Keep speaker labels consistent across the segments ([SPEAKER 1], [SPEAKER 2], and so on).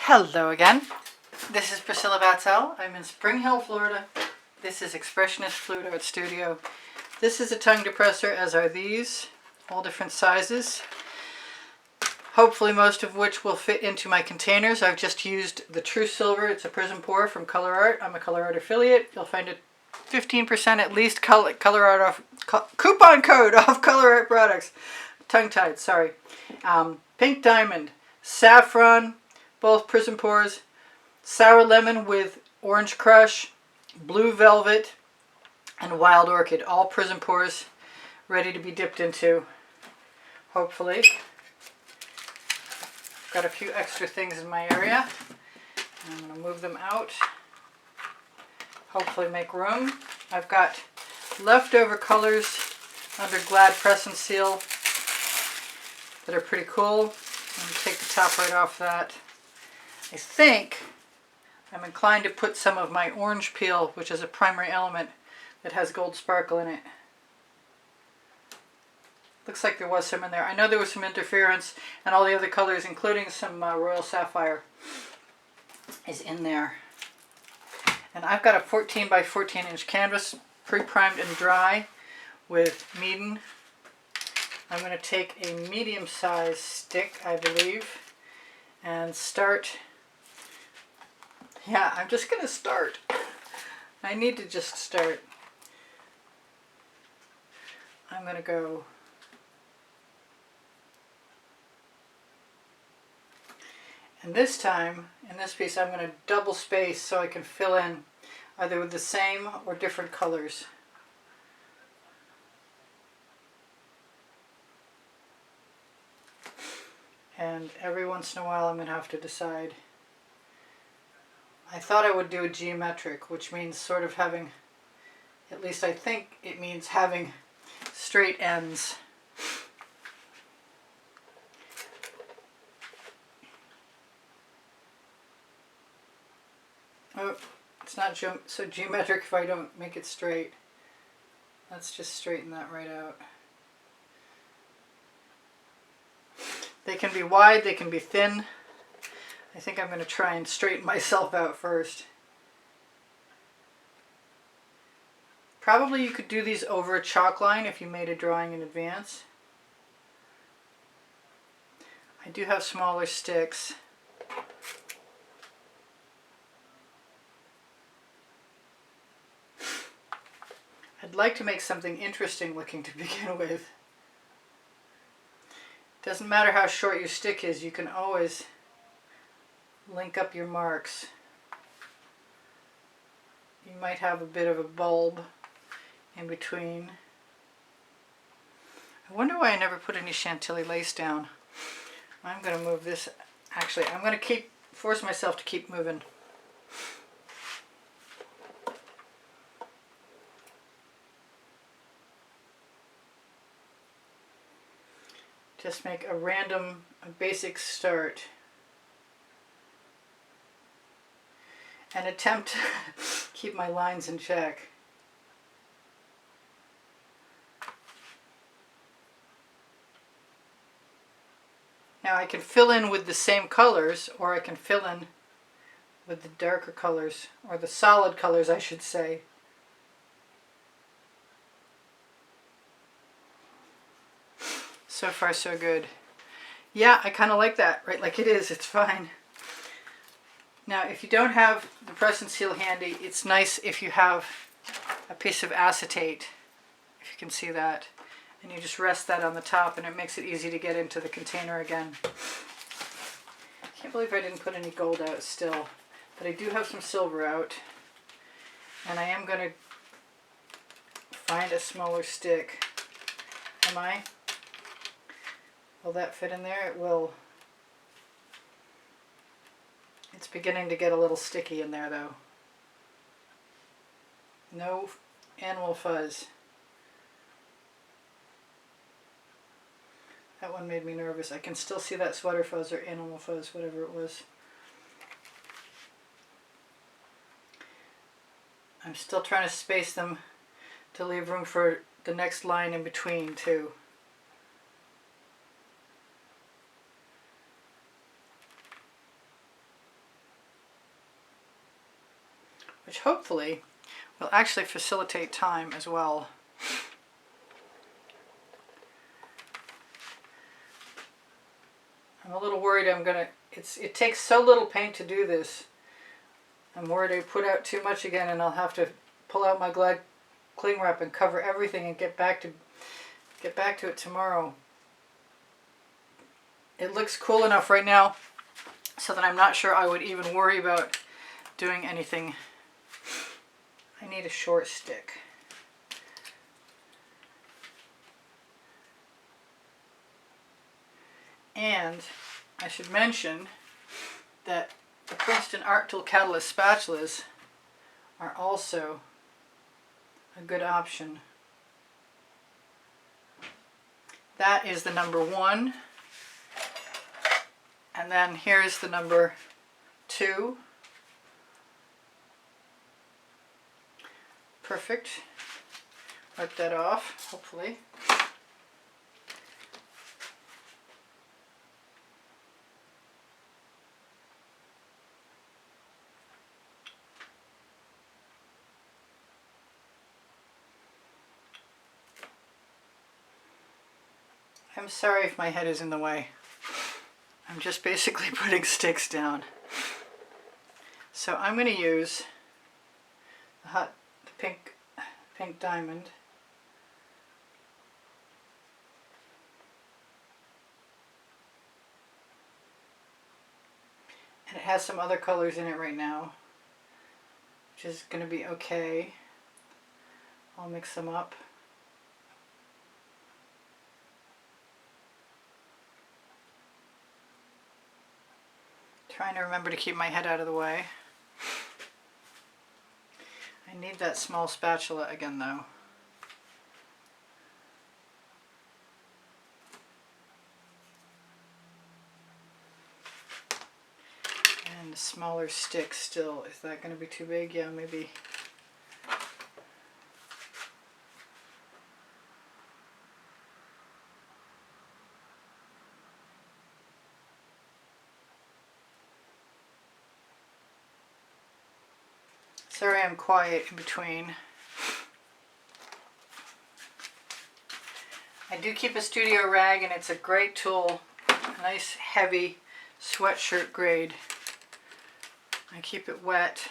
[SPEAKER 1] Hello again. This is Priscilla Batzell. I'm in Spring Hill, Florida. This is Expressionist Flute Art Studio. This is a tongue depressor, as are these, all different sizes. Hopefully most of which will fit into my containers. I've just used the True Silver. It's a Prizm pour from Colourarte. I'm a Colourarte affiliate. You'll find it 15% at least Colourarte off, coupon code off Colourarte products. Tongue-tied, sorry. Pink Diamond, Saffron, both Prizm pours, Sour Lemon with Orange Crush, Blue Velvet, and Wild Orchid. All Prizm pours ready to be dipped into, hopefully. Got a few extra things in my area. I'm going to move them out. Hopefully make room. I've got leftover colors under Glad Press and Seal that are pretty cool. I'm going to take the top right off that. I think I'm inclined to put some of my orange peel, which is a primary element that has gold sparkle in it. Looks like there was some in there. I know there was some interference, and all the other colors, including some Royal Sapphire, is in there. And I've got a 14 by 14 inch canvas, pre-primed and dry with Meeden. I'm going to take a medium-sized stick, I believe, and start. Yeah, I'm just going to start. I need to just start. I'm going to go. And this time, in this piece, I'm going to double space so I can fill in either with the same or different colors. And every once in a while I'm going to have to decide. I thought I would do a geometric, which means sort of having, at least I think it means having straight ends. Oh, it's not so geometric if I don't make it straight. Let's just straighten that right out. They can be wide, they can be thin. I think I'm going to try and straighten myself out first. Probably you could do these over a chalk line if you made a drawing in advance. I do have smaller sticks. I'd like to make something interesting looking to begin with. Doesn't matter how short your stick is, you can always link up your marks. You might have a bit of a bulb in between. I wonder why I never put any Chantilly lace down. I'm going to move this. Actually, I'm going to force myself to keep moving. Just make a random, basic start. And attempt to keep my lines in check. Now I can fill in with the same colors, or I can fill in with the darker colors, or the solid colors I should say. So far so good. Yeah, I kind of like that, right like it is, it's fine. Now if you don't have the press and seal handy, it's nice if you have a piece of acetate, if you can see that, and you just rest that on the top and it makes it easy to get into the container again. Can't believe I didn't put any gold out still, but I do have some silver out, and I am going to find a smaller stick. Am I? Will that fit in there? It will. It's beginning to get a little sticky in there though. No animal fuzz. That one made me nervous. I can still see that sweater fuzz or animal fuzz, whatever it was. I'm still trying to space them to leave room for the next line in between too. which hopefully will actually facilitate time as well. I'm a little worried it takes so little paint to do this. I'm worried I put out too much again and I'll have to pull out my cling wrap and cover everything and get back to it tomorrow. It looks cool enough right now so that I'm not sure I would even worry about doing anything. I need a short stick. And I should mention that the Princeton Art Tool Catalyst spatulas are also a good option. That is the number 1. And then here's the number 2. Perfect. Wipe that off, hopefully. I'm sorry if my head is in the way. I'm just basically putting sticks down. So I'm going to use the pink diamond. And it has some other colors in it right now, which is going to be okay. I'll mix them up. Trying to remember to keep my head out of the way. I need that small spatula again though. And a smaller stick still. Is that going to be too big? Yeah, maybe. Sorry I'm quiet in between. I do keep a studio rag and it's a great tool. A nice heavy sweatshirt grade. I keep it wet.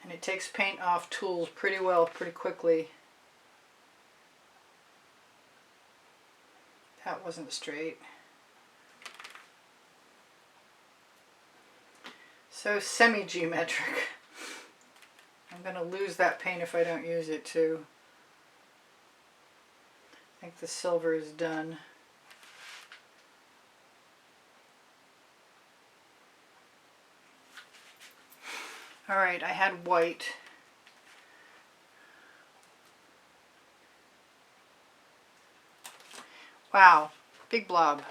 [SPEAKER 1] And it takes paint off tools pretty well, pretty quickly. That wasn't straight. So semi-geometric. I'm going to lose that paint if I don't use it too. I think the silver is done. Alright, I had white. Wow, big blob.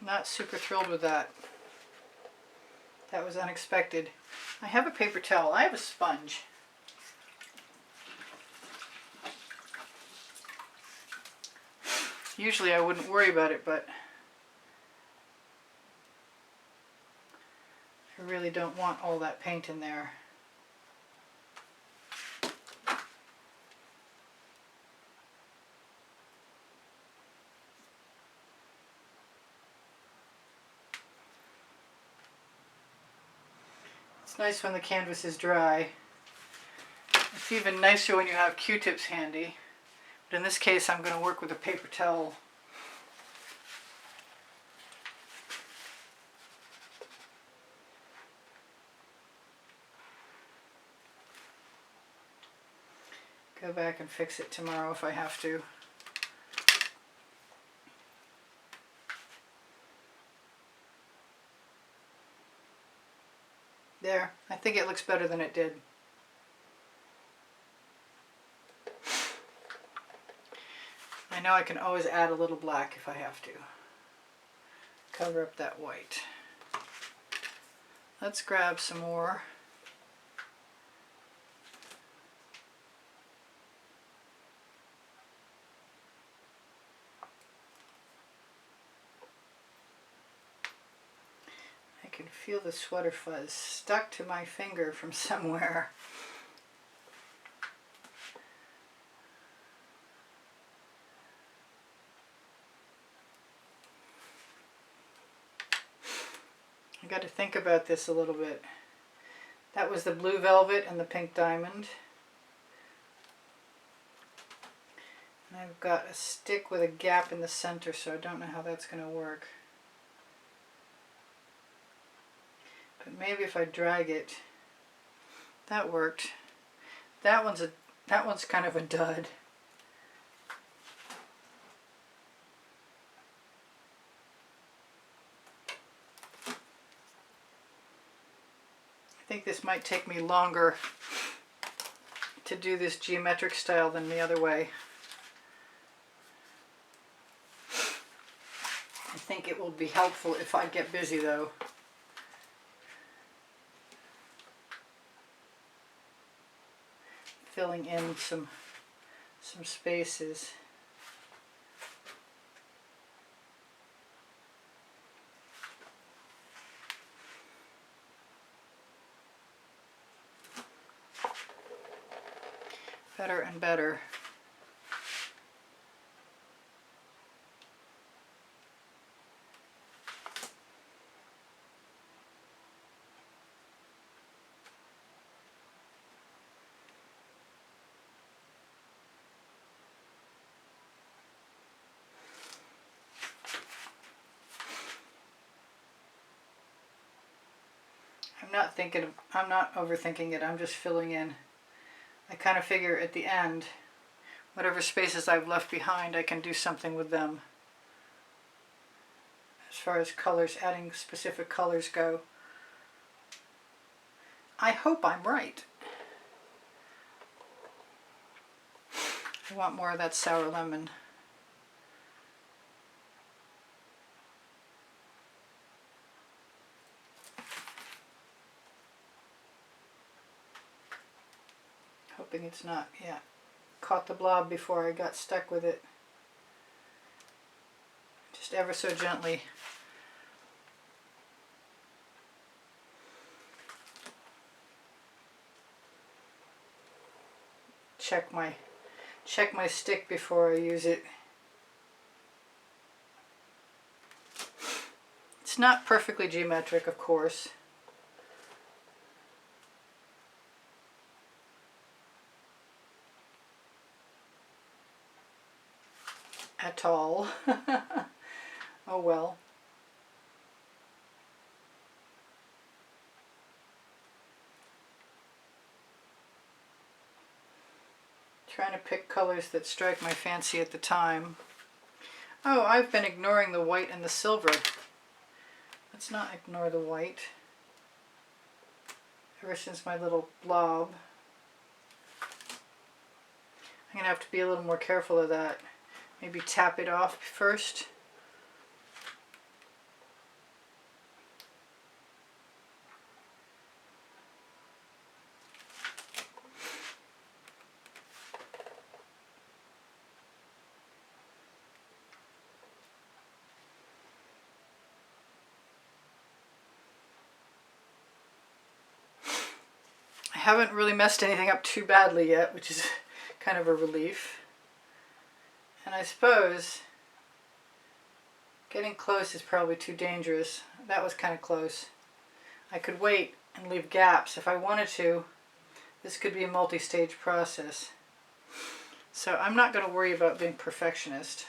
[SPEAKER 1] Not super thrilled with that. That was unexpected. I have a paper towel. I have a sponge. Usually I wouldn't worry about it, but I really don't want all that paint in there. It's nice when the canvas is dry. It's even nicer when you have Q-tips handy. But in this case, I'm going to work with a paper towel. Go back and fix it tomorrow if I have to. There, I think it looks better than it did. I know I can always add a little black if I have to. Cover up that white. Let's grab some more. feel the sweater fuzz stuck to my finger from somewhere. I got to think about this a little bit. That was the blue velvet and the pink diamond. And I've got a stick with a gap in the center, so I don't know how that's going to work. But maybe if I drag it, that worked. That one's kind of a dud. I think this might take me longer to do this geometric style than the other way. I think it will be helpful if I get busy though. Filling in some spaces. Better and better. I'm not overthinking it, I'm just filling in. I kind of figure at the end, whatever spaces I've left behind, I can do something with them. As far as colors, adding specific colors go. I hope I'm right. I want more of that sour lemon. Hoping it's not, yeah. Caught the blob before I got stuck with it. Just ever so gently. Check my stick before I use it. It's not perfectly geometric, of course. At all. Oh well. Trying to pick colors that strike my fancy at the time. Oh, I've been ignoring the white and the silver. Let's not ignore the white. Ever since my little blob. I'm going to have to be a little more careful of that. Maybe tap it off first. I haven't really messed anything up too badly yet, which is kind of a relief. And I suppose getting close is probably too dangerous. That was kind of close. I could wait and leave gaps if I wanted to. This could be a multi-stage process. So I'm not going to worry about being perfectionist,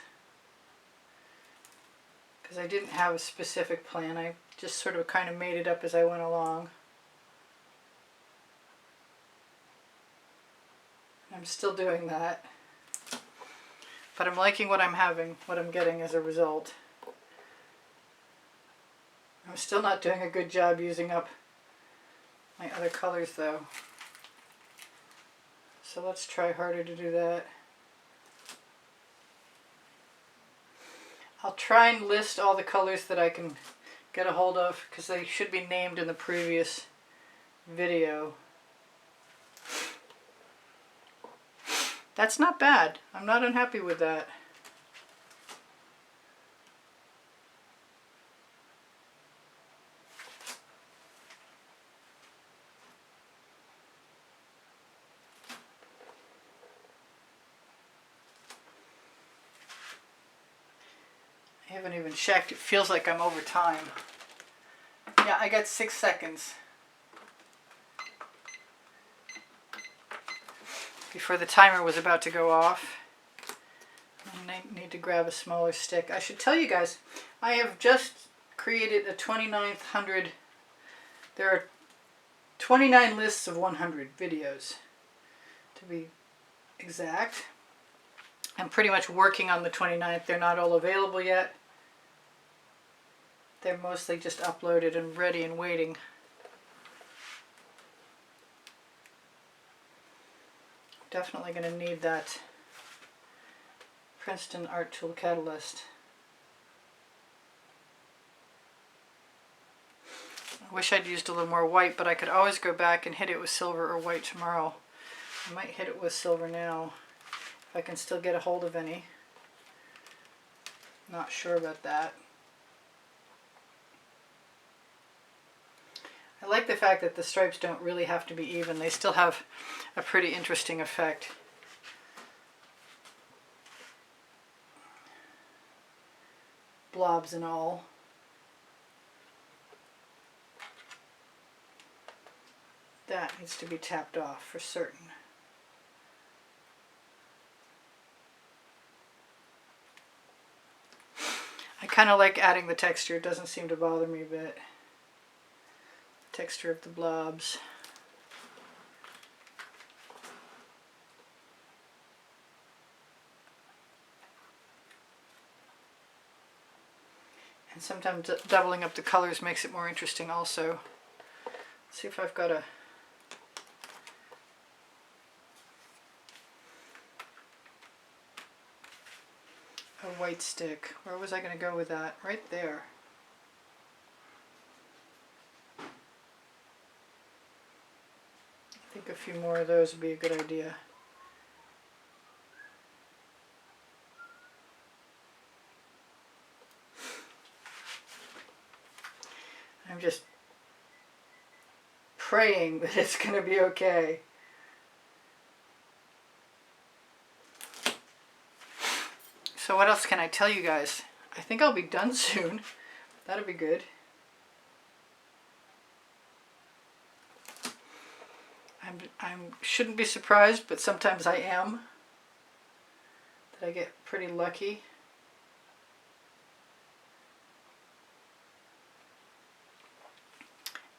[SPEAKER 1] because I didn't have a specific plan. I just sort of kind of made it up as I went along. I'm still doing that. But I'm liking what I'm having, what I'm getting as a result. I'm still not doing a good job using up my other colors though. So let's try harder to do that. I'll try and list all the colors that I can get a hold of, because they should be named in the previous video. That's not bad. I'm not unhappy with that. I haven't even checked. It feels like I'm over time. Yeah, I got 6 seconds before the timer was about to go off. I need to grab a smaller stick. I should tell you guys, I have just created a 2900. There are 29 lists of 100 videos, to be exact. I'm pretty much working on the 29th. They're not all available yet. They're mostly just uploaded and ready and waiting. Definitely going to need that Princeton Art Tool Catalyst. I wish I'd used a little more white, but I could always go back and hit it with silver or white tomorrow. I might hit it with silver now, if I can still get a hold of any. Not sure about that. I like the fact that the stripes don't really have to be even. They still have a pretty interesting effect. Blobs and all. That needs to be tapped off for certain. I kind of like adding the texture. It doesn't seem to bother me a bit. Texture of the blobs. And sometimes doubling up the colors makes it more interesting also. Let's see if I've got a white stick. Where was I going to go with that? Right there. I think a few more of those would be a good idea. I'm just praying that it's going to be okay. So what else can I tell you guys? I think I'll be done soon. That'll be good. I shouldn't be surprised, but sometimes I am. That I get pretty lucky.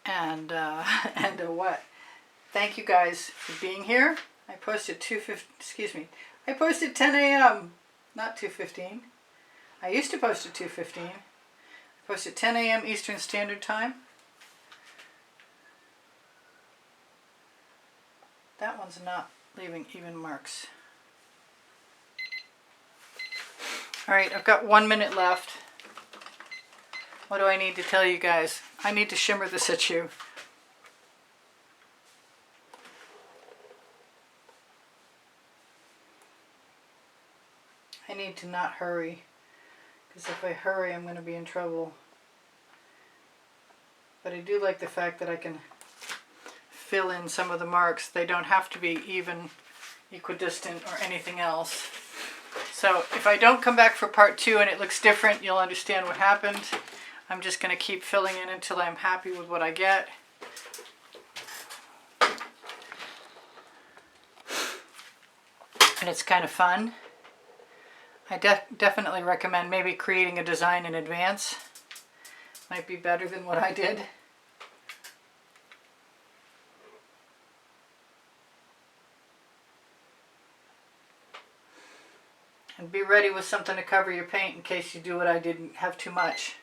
[SPEAKER 1] And what? Thank you guys for being here. I posted 10 a.m. Not 2:15. I used to post at 2:15. I posted 10 a.m. Eastern Standard Time. That one's not leaving even marks. Alright, I've got 1 minute left. What do I need to tell you guys? I need to shimmer this at you. I need to not hurry, because if I hurry I'm going to be in trouble. But I do like the fact that I can fill in some of the marks. They don't have to be even, equidistant, or anything else. So if I don't come back for part 2 and it looks different, you'll understand what happened. I'm just going to keep filling in until I'm happy with what I get. And it's kind of fun. I definitely recommend maybe creating a design in advance. Might be better than what I did. And be ready with something to cover your paint in case you do what I did and have too much.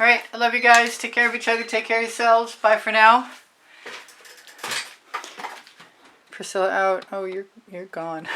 [SPEAKER 1] Alright, I love you guys. Take care of each other. Take care of yourselves. Bye for now. Priscilla out. Oh, you're gone.